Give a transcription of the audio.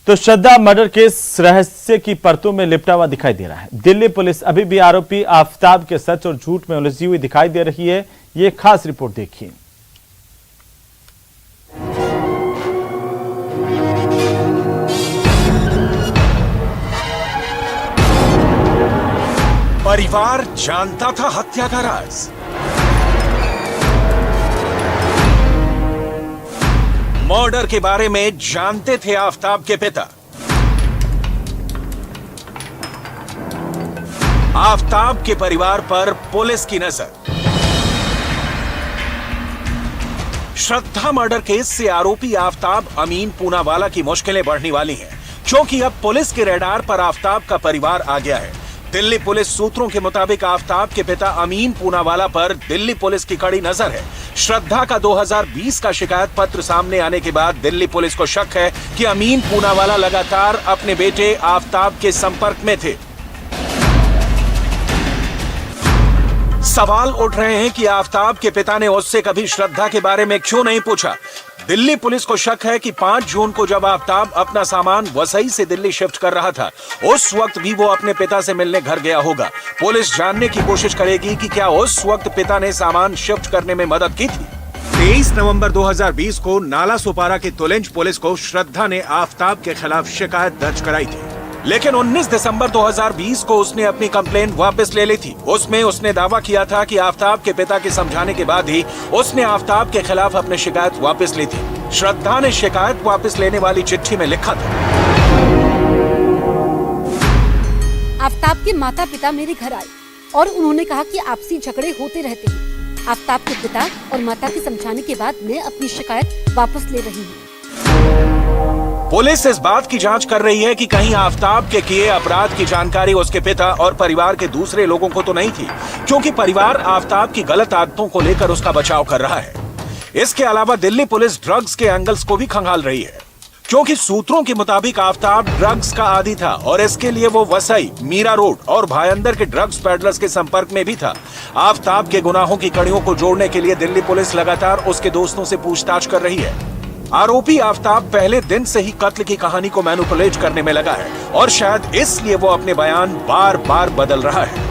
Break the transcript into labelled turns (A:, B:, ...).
A: तो श्रद्धा murder case रहस्य की परतों में लिपटा हुआ दिखाई दे रहा है। दिल्ली पुलिस अभी भी आरोपी आफताब के सच और झूठ में उलझी हुई दिखाई दे रही है। ये खास रिपोर्ट देखिए।
B: परिवार जानता था हत्या का राज। मर्डर के बारे में जानते थे आफताब के पिता। आफताब के परिवार पर पुलिस की नजर। श्रद्धा मर्डर केस से आरोपी आफताब अमीन पूनावाला की मुश्किलें बढ़ने वाली हैं, क्योंकि अब पुलिस के रडार पर आफताब का परिवार आ गया है। दिल्ली पुलिस सूत्रों के मुताबिक आफताब के पिता अमीन पूनावाला पर दिल्ली पुलिस की कड़ी नजर है। श्रद्धा का 2020 का शिकायत पत्र सामने आने के बाद दिल्ली पुलिस को शक है कि अमीन पूनावाला लगातार अपने बेटे आफताब के संपर्क में थे। सवाल उठ रहे हैं कि आफताब के पिता ने उससे कभी श्रद्धा के बारे में क्यों नहीं पूछा। दिल्ली पुलिस को शक है कि 5 जून को जब आफताब अपना सामान वसई से दिल्ली शिफ्ट कर रहा था, उस वक्त भी वो अपने पिता से मिलने घर गया होगा। पुलिस जानने की कोशिश करेगी कि क्या उस वक्त पिता ने सामान शिफ्ट करने में मदद की थी। 23 नवंबर 2020 को नाला सोपारा की तुलेंज पुलिस को श्रद्धा ने आफताब के खिलाफ शिकायत दर्ज कराई थी, लेकिन 19 दिसंबर 2020 को उसने अपनी कंप्लेंट वापस ले ली थी। उसमें उसने दावा किया था कि आफताब के पिता के समझाने के बाद ही उसने आफताब के खिलाफ अपनी शिकायत वापस ली थी। श्रद्धा ने शिकायत वापस लेने वाली चिट्ठी में लिखा था,
C: आफताब के माता पिता मेरे घर आए और उन्होंने कहा कि आपसी झगड़े होते रहते हैं। आफताब के पिता और माता के समझाने के बाद मैं अपनी शिकायत वापस ले रही हूँ।
B: पुलिस इस बात की जांच कर रही है कि कहीं आफताब के किए अपराध की जानकारी उसके पिता और परिवार के दूसरे लोगों को तो नहीं थी, क्योंकि परिवार आफताब की गलत आदतों को लेकर उसका बचाव कर रहा है। इसके अलावा दिल्ली पुलिस ड्रग्स के एंगल्स को भी खंगाल रही है, क्योंकि सूत्रों के मुताबिक आफताब ड्रग्स का आदी था और इसके लिए वो वसई, मीरा रोड और भायंदर के ड्रग्स पेडलर्स के संपर्क में भी था। आफताब के गुनाहों की कड़ियों को जोड़ने के लिए दिल्ली पुलिस लगातार उसके दोस्तों से पूछताछ कर रही है। आरोपी आफताब पहले दिन से ही कत्ल की कहानी को मैनिपुलेट करने में लगा है और शायद इसलिए वो अपने बयान बार बार बदल रहा है।